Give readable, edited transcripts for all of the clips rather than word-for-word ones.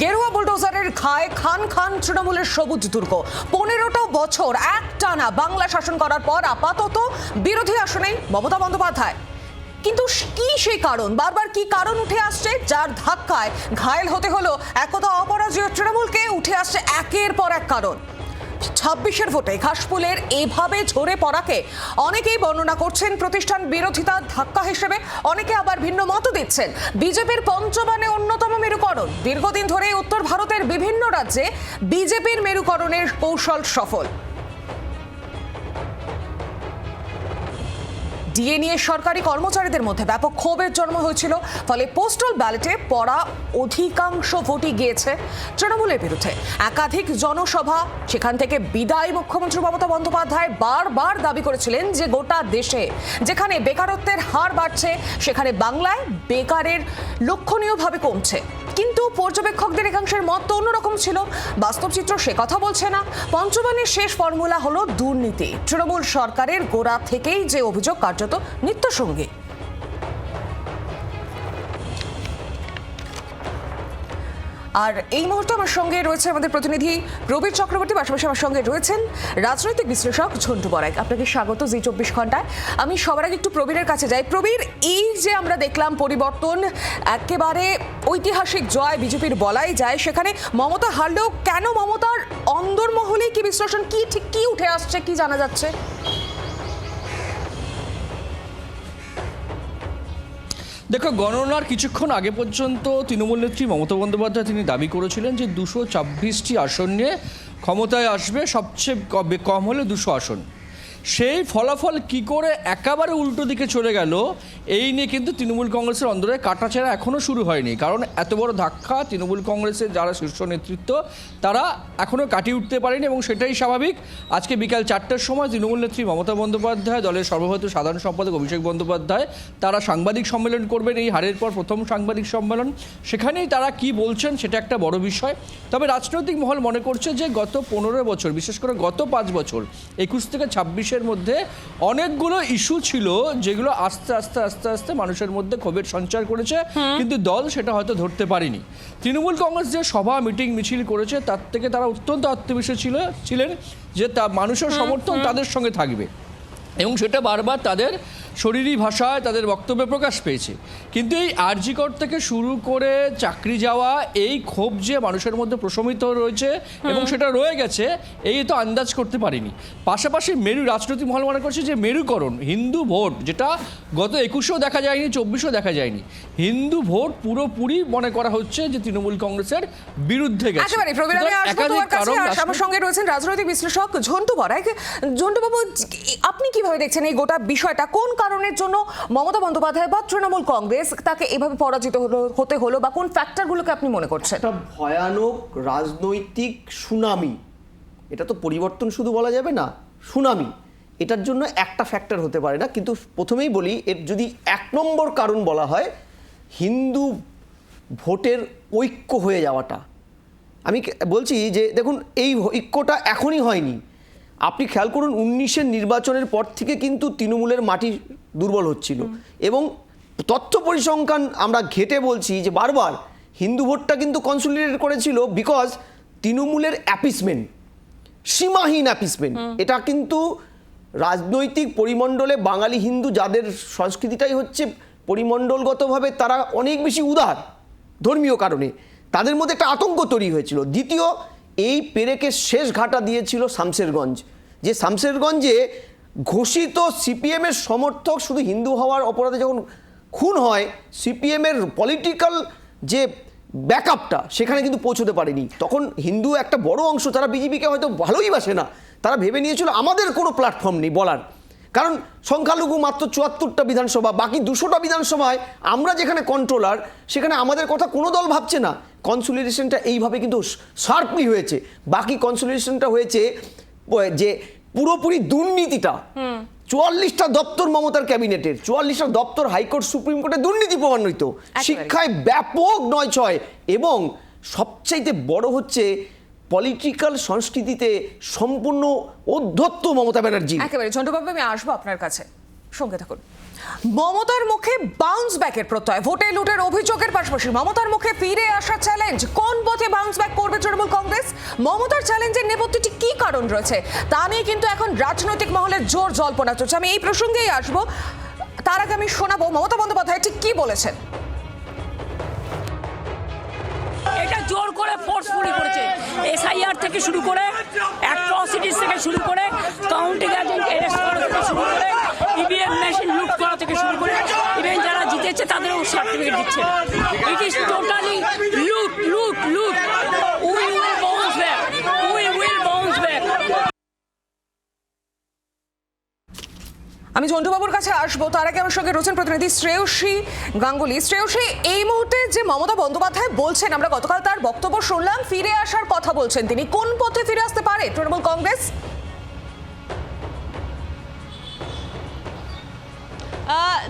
গেরুয়া বুলডোজারের ঘায়ে খান খান তৃণমূলের সবুজ দুর্গ। 15টা বছর একটানা বাংলা শাসন করার পর আপাতত বিরোধী আসনেই মমতা বন্দ্যোপাধ্যায়। কিন্তু কি সেই কারণ, বারবার কি কারণ উঠে আসছে যার ধাক্কায় ঘায়েল হতে হলো একদা অপরাজেয় তৃণমূলকে? উঠে আসছে একের পর এক কারণ। 26-এর ভোটে ঘাসফুলের এভাবে ঝরে পড়াকে অনেকেই বর্ণনা করছেন প্রতিষ্ঠান বিরোধিতার ধাক্কা হিসেবে, অনেকে আবার ভিন্ন মত দিচ্ছেন। বিজেপির পঞ্চবানে অন্যতম মেরুকরণ। দীর্ঘদিন ধরে উত্তর ভারতের বিভিন্ন রাজ্যে বিজেপির মেরুকরণের কৌশল সফল। ডিএ নিয়ে সরকারি কর্মচারীদের মধ্যে ব্যাপক ক্ষোভের জন্ম হয়েছিল, ফলে পোস্টাল ব্যালটে পড়া অধিকাংশ ভোটই গিয়েছে তৃণমূলের বিরুদ্ধে। একাধিক জনসভা, সেখান থেকে বিদায়ী মুখ্যমন্ত্রী মমতা বন্দ্যোপাধ্যায় বারবার দাবি করেছিলেন যে গোটা দেশে যেখানে বেকারত্বের হার বাড়ছে, সেখানে বাংলায় বেকারের লক্ষণীয়ভাবে কমছে। কিন্তু পর্যবেক্ষকদের একাংশের মত তো অন্যরকম ছিল। বাস্তব চিত্র সে কথা বলছে না। পঞ্চবানের শেষ ফর্মুলা হলো দুর্নীতি। তৃণমূল সরকারের গোড়া থেকেই যে অভিযোগ কার্যত নিত্যসঙ্গী। আর এই মুহূর্তে আমার সঙ্গে রয়েছে আমাদের প্রতিনিধি প্রবীর চক্রবর্তী, পাশাপাশি আমার সঙ্গে রয়েছেন রাজনৈতিক বিশ্লেষক ঝন্টু বড়াইক। আপনাকে স্বাগত জি 24 ঘন্টায়। আমি সবার আগে একটু প্রবীরের কাছে যাই। প্রবীর, এই যে আমরা দেখলাম পরিবর্তন, একেবারে ঐতিহাসিক জয় বিজেপির বলাই যায়, সেখানে মমতা হারলেও কেন মমতার অন্দরমহলে কি বিশ্লেষণ, কি ঠিক কি উঠে আসছে, কি জানা যাচ্ছে? দেখো, গণনার কিছুক্ষণ আগে পর্যন্ত তৃণমূল নেত্রী মমতা বন্দ্যোপাধ্যায় তিনি দাবি করেছিলেন যে 226টি আসন নিয়ে ক্ষমতায় আসবে, সবচেয়ে কম হলে 200 আসন। সেই ফলাফল কি করে একেবারে উল্টো দিকে চলে গেল, এই নিয়ে কিন্তু তৃণমূল কংগ্রেসের অন্দরে কাটাছেঁড়া এখনও শুরু হয়নি। কারণ এত বড় ধাক্কা তৃণমূল কংগ্রেসের যারা শীর্ষ নেতৃত্ব তারা এখনও কাটিয়ে উঠতে পারেনি, এবং সেটাই স্বাভাবিক। আজকে বিকাল 4টার সময় তৃণমূল নেত্রী মমতা বন্দ্যোপাধ্যায়, দলের সর্বভারতীয় সাধারণ সম্পাদক অভিষেক বন্দ্যোপাধ্যায় তারা সাংবাদিক সম্মেলন করবেন। এই হারের পর প্রথম সাংবাদিক সম্মেলন, সেখানেই তারা কি বলছেন সেটা একটা বড় বিষয়। তবে রাজনৈতিক মহল মনে করছে যে গত 15 বছর, বিশেষ করে গত 5 বছর 21 থেকে 26 মধ্যে অনেকগুলো ইস্যু ছিল যেগুলো আস্তে আস্তে আস্তে আস্তে মানুষের মধ্যে ক্ষোভের সঞ্চার করেছে, কিন্তু দল সেটা হয়তো ধরতে পারেনি। তৃণমূল কংগ্রেস যে সভা মিটিং মিছিল করেছে তার থেকে তারা অত্যন্ত আত্মবিশ্বাসী ছিলেন যে মানুষের সমর্থন তাদের সঙ্গে থাকবে, এবং সেটা বারবার তাদের শরীরী ভাষায় তাদের বক্তব্যে প্রকাশ পেয়েছে। কিন্তু এই আরজি কর থেকে শুরু করে চাকরি যাওয়া, এই ক্ষোভ যে মানুষের মধ্যে প্রশমিত রয়েছে এবং সেটা রয়ে গেছে, এই তো আন্দাজ করতে পারিনি। পাশাপাশি রাজনৈতিক মহল মনে করছে যে মেরুকরণ, হিন্দু ভোট, যেটা গত 21-এও দেখা যায়নি, 24-এও দেখা যায়নি, হিন্দু ভোট পুরোপুরি মনে করা হচ্ছে যে তৃণমূল কংগ্রেসের বিরুদ্ধে গেছে। আমার সঙ্গে রয়েছেন রাজনৈতিক বিশ্লেষক ঝন্টু বড়াইক। ঝন্টু বাবু, আপনি কিভাবে দেখছেন এই গোটা বিষয়টা? কোন কারণের জন্য মমতা বন্দ্যোপাধ্যায় বা তৃণমূল কংগ্রেস তাকে এভাবে পরাজিত হতে হলো, বা কোন ফ্যাক্টরগুলোকে আপনি মনে করছেন? একটা ভয়ানক রাজনৈতিক সুনামি, এটা তো পরিবর্তন শুধু বলা যাবে না, সুনামি এটার জন্য একটা ফ্যাক্টর হতে পারে না। কিন্তু প্রথমেই বলি, এর যদি 1 নম্বর কারণ বলা হয় হিন্দু ভোটের ঐক্য হয়ে যাওয়াটা, আমি বলছি যে দেখুন, এই ঐক্যটা এখনই হয়নি। আপনি খেয়াল করুন, 19-এর নির্বাচনের পর থেকে কিন্তু তৃণমূলের মাটি দুর্বল হচ্ছিল, এবং তথ্য পরিসংখ্যান আমরা ঘেটে বলছি যে বারবার হিন্দু ভোটটা কিন্তু কনসলিডেট করেছিল বিকজ তৃণমূলের অ্যাপিসমেন্ট, সীমাহীন অ্যাপিসমেন্ট। এটা কিন্তু রাজনৈতিক পরিমণ্ডলে বাঙালি হিন্দু, যাদের সংস্কৃতিটাই হচ্ছে পরিমণ্ডলগতভাবে তারা অনেক বেশি উদার ধর্মীয় কারণে, তাদের মধ্যে একটা আতঙ্ক তৈরি হয়েছিল। দ্বিতীয়, এই পেরেকের শেষ ঘাটা দিয়েছিল শামশেরগঞ্জ, যে শামশেরগঞ্জে ঘোষিত সিপিএমের সমর্থক শুধু হিন্দু হওয়ার অপরাধে যখন খুন হয়, সিপিএমের পলিটিক্যাল যে ব্যাকআপটা সেখানে কিন্তু পৌঁছতে পারেনি। তখন হিন্দু একটা বড় অংশ, তারা বিজেপিকে হয়তো ভালোই বাসে না, তারা ভেবে নিয়েছিল আমাদের কোনো প্ল্যাটফর্ম নেই বলার, কারণ সংখ্যালঘু মাত্র 74টা বিধানসভা, বাকি 200টা বিধানসভায় আমরা যেখানে কন্ট্রোলার, সেখানে আমাদের কথা কোনো দল ভাবছে না। কনসলিডেশনটা এইভাবে কিন্তু শার্পলি হয়েছে। বাকি কনসলিডেশনটা হয়েছে যে পুরোপুরি দুর্নীতিটা, 44টা দপ্তর মমতার ক্যাবিনেটের, 44টা দপ্তর হাইকোর্ট সুপ্রিম কোর্টে দুর্নীতি প্রমাণিত, শিক্ষায় ব্যাপক নয়ছয়, এবং সবচাইতে বড় হচ্ছে পলিটিক্যাল সংস্কৃতিতে সম্পূর্ণ অধ্যত্ত মমতা ব্যানার্জি। একেবারে ঝন্টুবাবু, আমি আসবো আপনার কাছে, সঙ্গে থাকুন। মমতার মুখে বাউন্স ব্যাকের প্রত্যয়, ভোটে লুটের অভিযোগের পাশাপাশি মমতার মুখে ফিরে আসা চ্যালেঞ্জ, কোন পথে তৃণমূল কংগ্রেস? মমতার চ্যালেঞ্জের নেপথ্যে ঠিক কি কারণ রয়েছে তা নিয়ে কিন্তু এখন রাজনৈতিক মহলের জোর জল্পনা চলছে। আমি এই প্রসঙ্গেই আসবো, তার আগে আমি শোনাবো মমতা বন্দ্যোপাধ্যায় ঠিক কি বলেছেন। এটা জোর করে ফোর্সফুলি করেছে, এসআইআর থেকে শুরু করে অ্যাট্রসিটিস থেকে শুরু করে কাউন্টিং এজেন্ট অ্যারেস্ট করা থেকে শুরু করে ইভিএম মেশিন লুট করা থেকে শুরু করে ইভেন যারা জিতেছে তাদেরও সার্টিফিকেট দিচ্ছে। ইট ইজ টোটালি লুট লুট লুট। We will bounce back, we will bounce back. আমি ঝন্টুবাবুর কাছে আসবো, তার আগে আমার সঙ্গে রয়েছেন প্রতিনিধি শ্রেয়সী গাঙ্গুলি। শ্রেয়সী, এই মুহূর্তে যে মমতা বন্দ্যোপাধ্যায় বলছেন, আমরা গতকাল তার বক্তব্য শুনলাম, ফিরে আসার কথা বলছেন তিনি, কোন পথে ফিরে আসতে পারে তৃণমূল কংগ্রেস?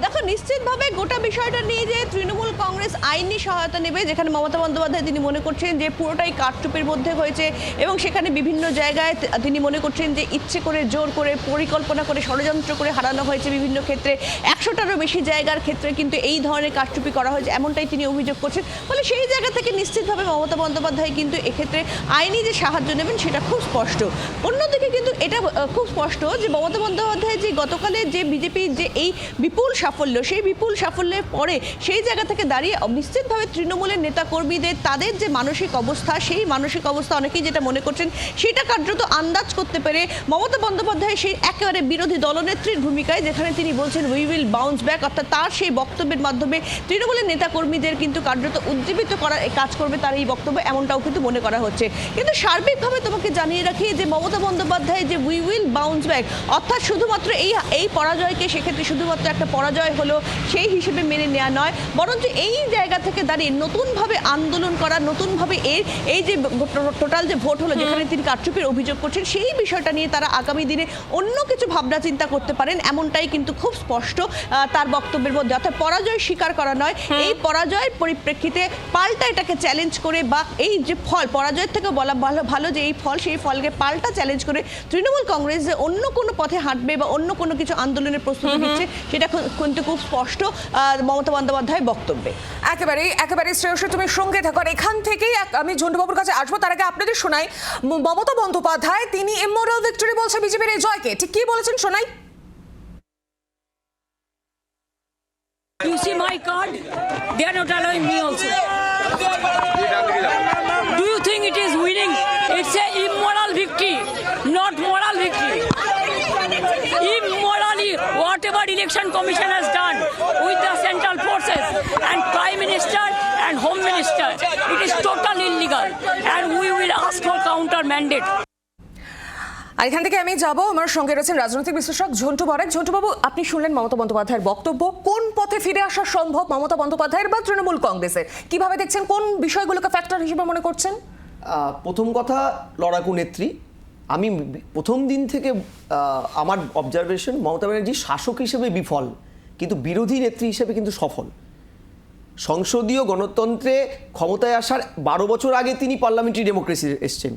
দেখো, নিশ্চিতভাবে গোটা বিষয়টা নিয়ে যে তৃণমূল কংগ্রেস আইনি সহায়তা নেবে, যেখানে মমতা বন্দ্যোপাধ্যায় তিনি মনে করছেন যে পুরোটাই কারচুপির মধ্যে হয়েছে এবং সেখানে বিভিন্ন জায়গায় তিনি মনে করছেন যে ইচ্ছে করে, জোর করে, পরিকল্পনা করে, ষড়যন্ত্র করে হারানো হয়েছে। বিভিন্ন ক্ষেত্রে 100টারও বেশি জায়গার ক্ষেত্রে কিন্তু এই ধরনের কারচুপি করা হয়েছে, এমনটাই তিনি অভিযোগ করছেন। ফলে সেই জায়গা থেকে নিশ্চিতভাবে মমতা বন্দ্যোপাধ্যায় কিন্তু এক্ষেত্রে আইনি যে সাহায্য নেবেন সেটা খুব স্পষ্ট। অন্যদিকে কিন্তু এটা খুব স্পষ্ট যে মমতা বন্দ্যোপাধ্যায় যে গতকালের যে বিজেপির যে এই বিপুল সাফল্য, সেই বিপুল সাফল্যের পরে সেই জায়গা থেকে দাঁড়িয়ে নিশ্চিতভাবে তৃণমূলের নেতাকর্মীদের তাদের যে মানসিক অবস্থা, সেই মানসিক অবস্থা অনেকেই যেটা মনে করছেন সেটা কার্যত আন্দাজ করতে পেরে মমতা বন্দ্যোপাধ্যায় সেই একেবারে বিরোধী দলনেত্রীর ভূমিকায়, যেখানে তিনি বলছেন উই উইল বাউন্স ব্যাক, অর্থাৎ তার সেই বক্তব্যের মাধ্যমে তৃণমূলের নেতাকর্মীদের কিন্তু কার্যত উজ্জীবিত করার কাজ করবে তার এই বক্তব্য, এমনটাও কিন্তু মনে করা হচ্ছে। কিন্তু সার্বিকভাবে তোমাকে জানিয়ে রাখি যে মমতা বন্দ্যোপাধ্যায় যে উই উইল বাউন্স ব্যাক, অর্থাৎ শুধুমাত্র এই পরাজয়কে সেক্ষেত্রে শুধুমাত্র একটা পরাজয় হলো সেই হিসেবে মেনে নেওয়া নয়, বরঞ্চ এই জায়গা থেকে দাঁড়িয়ে নতুনভাবে আন্দোলন করা, নতুনভাবে এই যে টোটাল যে ভোট হলো যেখানে তিনি কারচুপির অভিযোগ করছেন, সেই বিষয়টা নিয়ে তারা আগামী দিনে অন্য কিছু ভাবনা চিন্তা করতে পারেন, এমনটাই কিন্তু খুব স্পষ্ট তার বক্তব্যের মধ্যে। অর্থাৎ পরাজয় স্বীকার করা নয়, এই পরাজয়ের পরিপ্রেক্ষিতে পাল্টা এটাকে চ্যালেঞ্জ করে, বা এই যে ফল, পরাজয়ের থেকে বলা ভালো যে এই ফল, সেই ফলকে পাল্টা চ্যালেঞ্জ করে তৃণমূল কংগ্রেস যে অন্য কোনো পথে হাঁটবে বা অন্য কোনো কিছু আন্দোলনের প্রস্তুতি নিচ্ছে সেটা কিন্তু খুব স্পষ্ট মমতা বন্দ্যোপাধ্যায়ের বক্তব্যে। একেবারে শ্রেয়সী, তুমি সঙ্গে থাকো। আর এখান থেকেই আমি ঝন্টুবাবুর কাছে আসবো, তার আগে আপনাদের শোনাই মমতা বন্দ্যোপাধ্যায় তিনি ইমোরাল ভিক্টরি বলছে বিজেপির এই জয়কে, ঠিক কি বলেছেন শোনাই। You see my card? They are not allowing me also. Do you think it is winning? It's a immoral victory, not moral victory. Immorally, whatever election commission has done with the central forces and prime minister and home minister, it is totally illegal, and we will ask for counter mandate. আর এখান থেকে আমি যাব, আমার সঙ্গে রয়েছেন রাজনৈতিক বিশ্লেষক ঝন্টু বরাক। ঝন্টুবাবু, আপনি শুনলেন মমতা বন্দ্যোপাধ্যায়ের বক্তব্য, কোন পথে ফিরে আসা সম্ভব মমতা বন্দ্যোপাধ্যায়ের বা তৃণমূল কংগ্রেসের, কিভাবে দেখছেন, কোন বিষয়গুলোকে ফ্যাক্টর হিসেবে মনে করছেন? প্রথম কথা, লড়াকু নেত্রী। আমি প্রথম দিন থেকে আমার অবজারভেশন, মমতা ব্যানার্জি শাসক হিসেবে বিফল, কিন্তু বিরোধী নেত্রী হিসেবে কিন্তু সফল। সংসদীয় গণতন্ত্রে ক্ষমতায় আসার 12 বছর আগে তিনি পার্লামেন্টারি ডেমোক্রেসি এসছেন,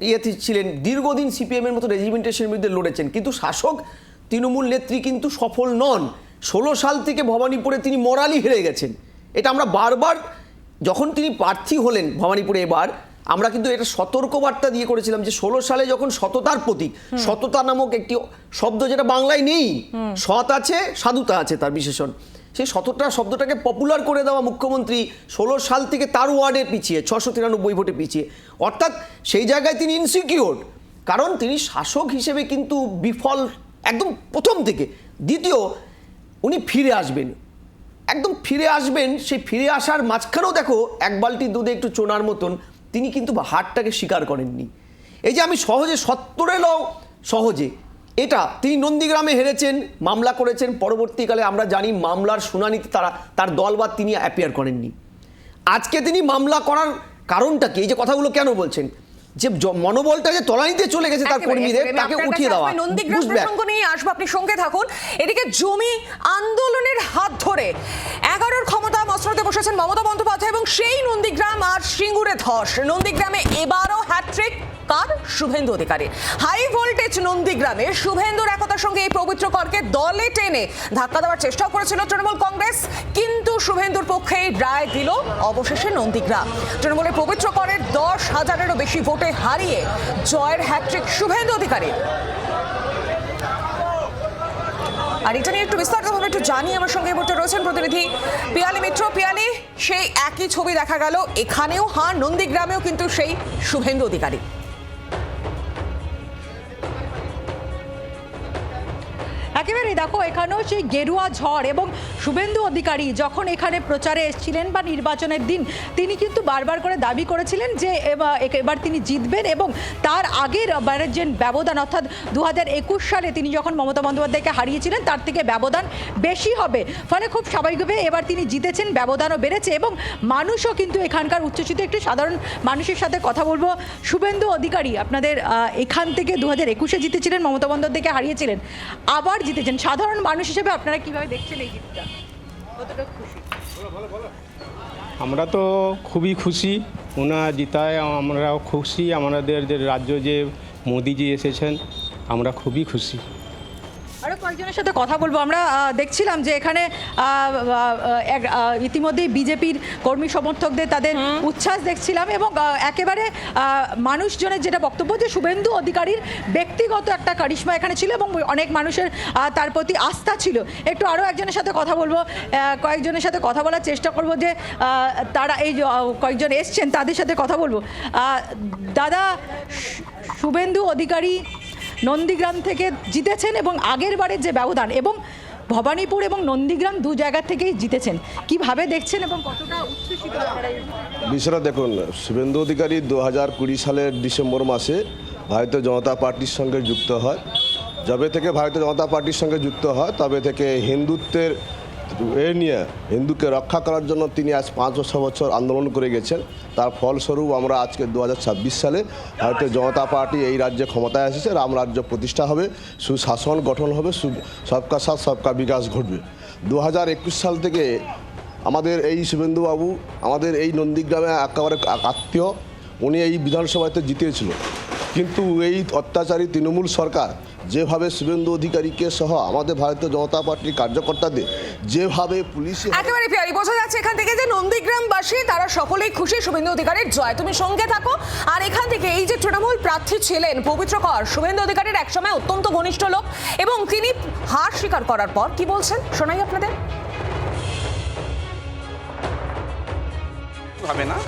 ইয়েতে ছিলেন, দীর্ঘদিন সিপিএম এর মতো রেজিমেন্টেশনের বিরুদ্ধে লড়েছেন, কিন্তু শাসক তৃণমূল নেত্রী কিন্তু সফল নন। 16 সাল থেকে ভবানীপুরে তিনি মোরালি হেরে গেছেন। এটা আমরা বারবার, যখন তিনি প্রার্থী হলেন ভবানীপুরে এবার, আমরা কিন্তু এটা সতর্কবার্তা দিয়ে করেছিলাম যে 16 সালে যখন সততার প্রতীক, সততা নামক একটি শব্দ যেটা বাংলায় নেই, সৎ আছে, সাধুতা আছে তার বিশেষণ, সেই সততা শব্দটাকে পপুলার করে দেওয়া মুখ্যমন্ত্রী 16 সাল থেকে তার ওয়ার্ডে পিছিয়ে, 693 ভোটে পিছিয়ে, অর্থাৎ সেই জায়গায় তিনি ইনসিকিউর, কারণ তিনি শাসক হিসেবে কিন্তু বিফল একদম প্রথম থেকে। দ্বিতীয়, উনি ফিরে আসবেন, একদম ফিরে আসবেন, সেই ফিরে আসার মাঝখানেও দেখো এক বালতি দুধে একটু চোনার মতন তিনি কিন্তু হারটাকে স্বীকার করেননি। এই যে আমি সহজে 70 এলেও সহজে, এটা তিনি নন্দীগ্রামে হেরেছেন, মামলা করেছেন, পরবর্তীকালে আমরা জানি মামলার শুনানিতে তার দল বা তিনি অ্যাপিয়ার করেননি। আজকে তিনি মামলা করার কারণটা কি, এই যে কথাগুলো কেন বলছেন, যে মনোবলটা যে তলানিতে চলে গেছে তার কর্মীদের, তাকে উঠিয়ে দেওয়া। নন্দীগ্রাম প্রসঙ্গ নিয়ে আসবো, আপনি সঙ্গে থাকুন। এদিকে জমি আন্দোলনের হাত ধরে 11-র ক্ষমতা মসনদে বসেছেন মমতা বন্দ্যোপাধ্যায় এবং সেই নন্দীগ্রাম আর সিঙ্গুরে ধস। নন্দীগ্রামে এবারও হ্যাট্রিক কার? শুভেন্দু অধিকারী। হাই ভোল্টেজ নন্দীগ্রামে শুভেন্দুর একতার সঙ্গে এই পবিত্র করকে দলে টেনে ধাক্কা দেওয়ার চেষ্টাও করেছিল তৃণমূল কংগ্রেস, কিন্তু শুভেন্দুর পক্ষেই রায় দিল অবশেষে নন্দীগ্রাম। তৃণমূলের পবিত্র করের 10,000-এরও বেশি ভোটে হারিয়ে জয়ের হ্যাট্রিক শুভেন্দু অধিকারী। আর এটা নিয়ে একটু বিস্তারিতভাবে একটু জানি, আমার সঙ্গে বলতে রয়েছেন প্রতিনিধি পিয়ালি মিত্র। পিয়ালি, সেই একই ছবি দেখা গেল এখানেও, নন্দীগ্রামেও কিন্তু সেই শুভেন্দু অধিকারী। একেবারে দেখো, এখানেও সেই গেরুয়া ঝড়, এবং শুভেন্দু অধিকারী যখন এখানে প্রচারে এসেছিলেন বা নির্বাচনের দিন, তিনি কিন্তু বারবার করে দাবি করেছিলেন যে এবার তিনি জিতবেন, এবং তার আগের বারের যে ব্যবধান, অর্থাৎ 2021 সালে তিনি যখন মমতা বন্দ্যোপাধ্যায়কে হারিয়েছিলেন তার থেকে ব্যবধান বেশি হবে, ফলে খুব স্বাভাবিকভাবে এবার তিনি জিতেছেন, ব্যবধানও বেড়েছে, এবং মানুষও কিন্তু এখানকার উচ্ছ্বসিত। একটু সাধারণ মানুষের সাথে কথা বলবো। শুভেন্দু অধিকারী আপনাদের এখান থেকে 2021-এ জিতেছিলেন, মমতা বন্দ্যোপাধ্যায়কে হারিয়েছিলেন, আবার জিতেছেন। সাধারণ মানুষ হিসেবে আপনারা কিভাবে দেখছেন এই জিতটা? কতটা খুশি? আমরা তো খুবই খুশি, ওনার জিতায় আমরাও খুশি। আমাদের যে রাজ্য যে মোদিজি এসেছেন, আমরা খুবই খুশি। আরও কয়েকজনের সাথে কথা বলবো। আমরা দেখছিলাম যে এখানে ইতিমধ্যেই বিজেপির কর্মী সমর্থকদের তাদের উচ্ছ্বাস দেখছিলাম, এবং একেবারে মানুষজনের যেটা বক্তব্য যে শুভেন্দু অধিকারীর ব্যক্তিগত একটা কারিশমা এখানে ছিল, এবং অনেক মানুষের তার প্রতি আস্থা ছিল। একটু আরও একজনের সাথে কথা বলবো, কয়েকজনের সাথে কথা বলার চেষ্টা করবো যে তারা এই কয়েকজন এসছেন তাদের সাথে কথা বলবো। দাদা, শুভেন্দু অধিকারী নন্দীগ্রাম থেকে জিতেছেন, এবং আগের বারের যে ব্যবধান, এবং ভবানীপুর এবং নন্দীগ্রাম দু জায়গা থেকেই জিতেছেন, কিভাবে দেখছেন এবং কতটা উচ্ছ্বসিত আপনারা? বিষয়টা দেখুন, শুভেন্দু অধিকারী 2020 সালের ডিসেম্বর মাসে ভারতীয় জনতা পার্টির সঙ্গে যুক্ত হয়। যবে থেকে ভারতীয় জনতা পার্টির সঙ্গে যুক্ত হয় তবে থেকে হিন্দুত্বের নিয়ে, হিন্দুকে রক্ষা করার জন্য তিনি আজ 5-6 বছর আন্দোলন করে গেছেন। তার ফলস্বরূপ আমরা আজকে 2026 সালে ভারতীয় জনতা পার্টি এই রাজ্যে ক্ষমতায় এসেছে, রাম রাজ্য প্রতিষ্ঠা হবে, সুশাসন গঠন হবে, সবকা সাথ সবকা বিকাশ ঘটবে। 2021 সাল থেকে আমাদের এই শুভেন্দুবাবু আমাদের এই নন্দীগ্রামে একেবারে আত্মীয়, উনি এই বিধানসভাতে জিতিয়েছিল, কিন্তু এই অত্যাচারী তৃণমূল সরকার যেভাবে শুভেন্দু অধিকারীকে সহ আমাদের ভারতীয় জনতা পার্টির কার্যকর্তাদের যেভাবে পুলিশ, একেবারে পিয়ারি, বোঝা যাচ্ছে এখান থেকে যে নন্দীগ্রামবাসী তারা সকলেই খুশি শুভেন্দু অধিকারীর জয়। তুমি সঙ্গে থাকো। আর এখান থেকে এই যে তৃণমূল প্রার্থী ছিলেন পবিত্র কর, শুভেন্দু অধিকারীর একসময় অত্যন্ত ঘনিষ্ঠ লোক, এবং তিনি হার স্বীকার করার পর কি বলছেন শোনাই আপনাদের। ভাবে না,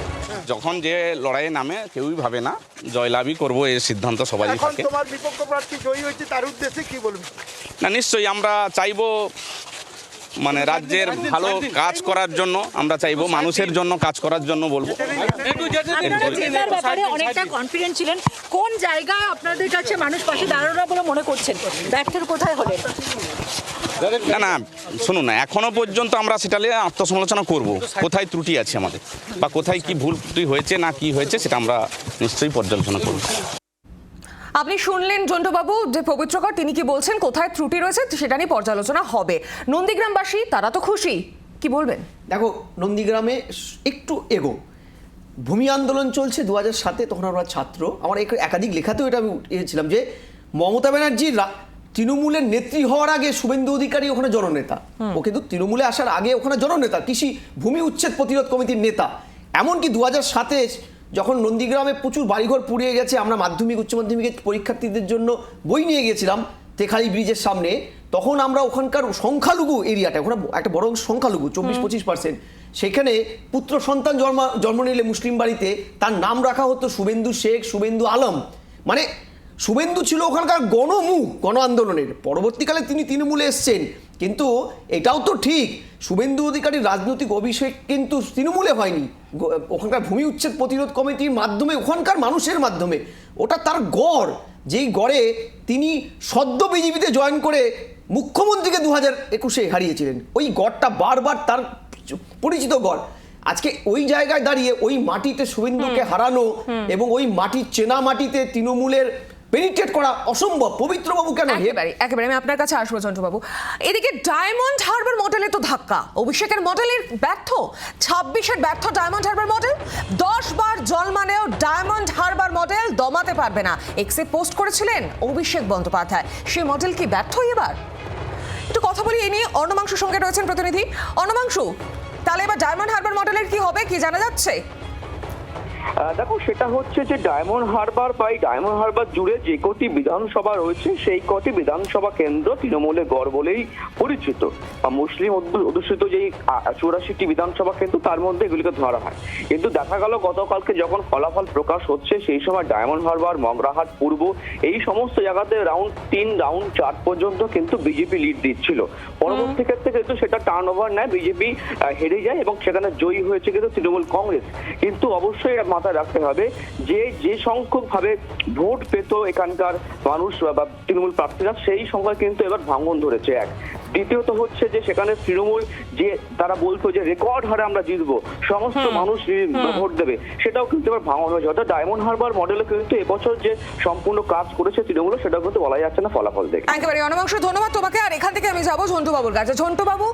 যখন যে লড়াইয়ে নামে কেউই ভাবে না জয়লাভই করবো, এই সিদ্ধান্ত সবাই থাকে। তোমার বিপক্ষ প্রার্থী জয়ী হয়েছে, তার উদ্দেশ্যে কি বলবি? না, নিশ্চয়ই আমরা চাইবো মানে রাজ্যের ভালো কাজ করার জন্য, আমরা চাইবো মানুষের জন্য কাজ করার জন্য বলবো। আপনারা জেতার ব্যাপারে অনেকটা কনফিডেন্ট ছিলেন, কোন জায়গায় আপনাদের কাছে মানুষ পাশে দাঁড়ানো বলে মনে করছেন? ব্যর্থের কোথায় হলেন? না না, শুনুন না, এখনো পর্যন্ত আমরা সেটা নিয়ে আত্মসমালোচনা করব, কোথায় ত্রুটি আছে আমাদের, বা কোথায় কি ভুল ত্রুটি হয়েছে না কি হয়েছে, সেটা আমরা নিশ্চয়ই পর্যালোচনা করব। আপনি শুনলেন জন্টুবাবু যে পবিত্রকর তিনি কি বলছেন, কোথায় ত্রুটি রয়েছে সেটা নিয়ে পর্যালোচনা হবে। নন্দীগ্রামবাসী তারা তো খুশি, কি বলবেন? দেখো, নন্দীগ্রামে একটু ভূমি আন্দোলন চলছে 2007-এ, তখন আমরা ছাত্র। আমার একাধিক লেখাতেও এটা আমি উঠিয়েছিলাম যে মমতা ব্যানার্জি তৃণমূলের নেত্রী হওয়ার আগে শুভেন্দু অধিকারী ওখানে জননেতা, ও কিন্তু তৃণমূলে আসার আগে ওখানে জননেতা, কৃষি ভূমি উচ্ছেদ প্রতিরোধ কমিটির নেতা। এমনকি 2007-এ যখন নন্দীগ্রামে প্রচুর বাড়িঘর পুড়িয়ে গেছে, আমরা মাধ্যমিক উচ্চ মাধ্যমিকের পরীক্ষার্থীদের জন্য বই নিয়ে গেছিলাম তেখালি ব্রিজের সামনে, তখন আমরা ওখানকার সংখ্যালঘু এরিয়াটা, ওখানে একটা বড় সংখ্যালঘু 24-25%, সেখানে পুত্র সন্তান জন্ম নিলে মুসলিম বাড়িতে তার নাম রাখা হতো শুভেন্দু শেখ, শুভেন্দু আলম। মানে শুভেন্দু ছিল ওখানকার গণমুখ গণ আন্দোলনের। পরবর্তীকালে তিনি তৃণমূলে এসছেন, কিন্তু এটাও তো ঠিক, শুভেন্দু অধিকারীর রাজনৈতিক অভিষেক কিন্তু তৃণমূলে হয়নি, ওখানকার ভূমি উচ্ছেদ প্রতিরোধ কমিটির মাধ্যমে, ওখানকার মানুষের মাধ্যমে। ওটা তার গড়, যেই গড়ে তিনি সদ্য বিজেপিতে জয়েন করে মুখ্যমন্ত্রীকে 2021-এ হারিয়েছিলেন। ওই গড়টা বারবার তার পরিচিত গড়। আজকে ওই জায়গায় দাঁড়িয়ে ওই মাটিতে শুভেন্দুকে হারানো এবং ওই মাটির চেনা মাটিতে তৃণমূলের পেনিট্রেট করা অসম্ভব। পবিত্রবাবু কেন? একেবারে আমি আপনার কাছে আসবো জন্টুবাবু। এদিকে ডায়মন্ড হারবার মডেলে তো ধাক্কা, অভিষেকের মডেলের ব্যর্থ, 26-এর ব্যর্থ ডায়মন্ড হারবার মডেল। 10 বার জল মানেও ডায়মন্ড হারবার মডেল দমাতে পারবে না এক্সে পোস্ট করেছিলেন অভিষেক বন্দ্যোপাধ্যায়। সেই মডেল কি ব্যর্থ এবার? একটু কথা বলি এ নিয়ে। অর্ণমাংশুর সঙ্গে রয়েছেন প্রতিনিধি। অর্ণমাংশু, তাহলে এবার ডায়মন্ড হারবার মডেলের কি হবে, কি জানা যাচ্ছে? দেখো, সেটা হচ্ছে যে ডায়মন্ড হারবার বা ডায়মন্ড হারবার জুড়ে যে কটি বিধানসভা রয়েছে সেই কটি বিধানসভা কেন্দ্র তৃণমূলের গড় বলেই পরিচিত। মুসলিম অধ্যুষিত যেই 84টি বিধানসভা কেন্দ্র তার মধ্যে এগুলিকে ধরা হয়। কিন্তু দেখা গেল গতকালকে যখন ফলাফল প্রকাশ হচ্ছে সেই সময় ডায়মন্ড হারবার, মগরাহাট পূর্ব এই সমস্ত জায়গাতে রাউন্ড 3, রাউন্ড 4 পর্যন্ত কিন্তু বিজেপি লিড দিচ্ছিল। পরবর্তী ক্ষেত্রে কিন্তু সেটা টার্ন ওভার নেয়, বিজেপি হেরে যায় এবং সেখানে জয়ী হয়েছে কিন্তু তৃণমূল কংগ্রেস। কিন্তু অবশ্যই মাথায় রাখতে হবে যে সংখ্যক ভাবে ভোট পেত এখানকার মানুষ বা তৃণমূল প্রার্থীরা, সেই সংখ্যা কিন্তু এবার ভাঙন ধরেছে। এক দ্বিতীয়ত হচ্ছে যে সেখানে তৃণমূল যে তারা বলতো যে রেকর্ড হারে আমরা জিতবো, সমস্ত মানুষ ভোট দেবে, সেটাও কিন্তু এবার ভাঙন হয়েছে। অর্থাৎ ডায়মন্ড হারবার মডেলে কিন্তু এবছর যে সম্পূর্ণ কাজ করেছে তৃণমূল, সেটাও কিন্তু বলা যাচ্ছে না ফলাফল দেখে। একেবারে অর্ণমাংশু, ধন্যবাদ তোমাকে। আর এখান থেকে আমি যাবো ঝন্টু বাবুর কাছে। ঝন্টু বাবু,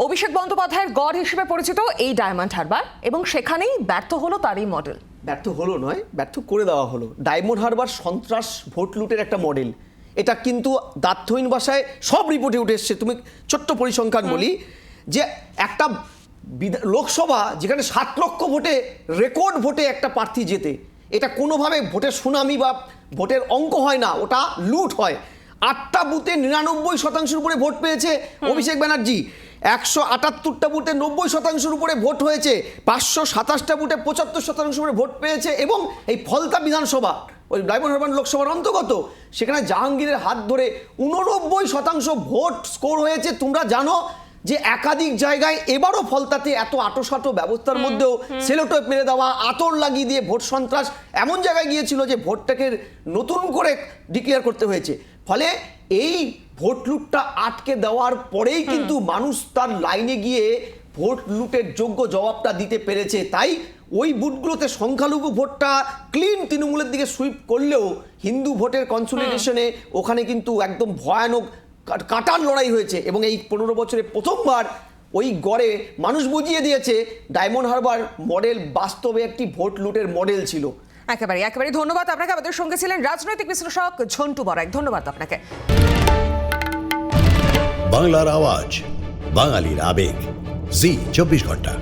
অভিষেক বন্দ্যোপাধ্যায়ের গড় হিসেবে পরিচিত এই ডায়মন্ড হারবার, এবং সেখানেই ব্যর্থ হলো তারই মডেল। ব্যর্থ হলো নয়, ব্যর্থ করে দেওয়া হলো। ডায়মন্ড হারবার সন্ত্রাস ভোট লুটের একটা মডেল। এটা কিন্তু দার্থহীন ভাষায় সব রিপোর্টে উঠে এসছে। তুমি ছোট্ট পরিসংখ্যান বলি যে একটা লোকসভা যেখানে 7 লক্ষ ভোটে রেকর্ড ভোটে একটা প্রার্থী জেতে, এটা কোনোভাবে ভোটের সুনামি বা ভোটের অঙ্ক হয় না, ওটা লুট হয়। 8টা বুথে 99% উপরে ভোট পেয়েছে অভিষেক ব্যানার্জি। 178টা বুথে 90% উপরে ভোট হয়েছে। 527টা বুথে 75% উপরে ভোট পেয়েছে। এবং এই ফলতা বিধানসভা ওই ডায়মন্ড হারবার লোকসভার অন্তর্গত, সেখানে জাহাঙ্গীরের হাত ধরে 89% ভোট স্কোর হয়েছে। তোমরা জানো যে একাধিক জায়গায় এবারও ফলতাতে এত আটোসাটো ব্যবস্থার মধ্যেও সেলোটেপ মেরে দেওয়া, আতর লাগিয়ে দিয়ে ভোট সন্ত্রাস এমন জায়গায় গিয়েছিল যে ভোটটাকে নতুন করে ডিক্লেয়ার করতে হয়েছে। ফলে এই ভোট লুটটা আটকে দেওয়ার পরেই কিন্তু মানুষ তার লাইনে গিয়ে ভোট লুটের যোগ্য জবাবটা দিতে পেরেছে। তাই ওই বুথগুলোতে সংখ্যালঘু ভোটটা ক্লিন তৃণমূলের দিকে সুইপ করলেও হিন্দু ভোটের কনসোলিডেশনে ওখানে কিন্তু একদম ভয়ানক কাটার লড়াই হয়েছে। এবং এই 15 বছরে প্রথমবার ওই গড়ে মানুষ বুঝিয়ে দিয়েছে ডায়মন্ড হারবার মডেল বাস্তবে একটি ভোট লুটের মডেল ছিল। একেবারে ধন্যবাদ আপনাকে। আমাদের সঙ্গে ছিলেন রাজনৈতিক বিশ্লেষক ঝন্টু বড়াইক। ধন্যবাদ আপনাকে। বাংলার আওয়াজ, বাঙালির আবেগ, জি 24 ঘন্টা।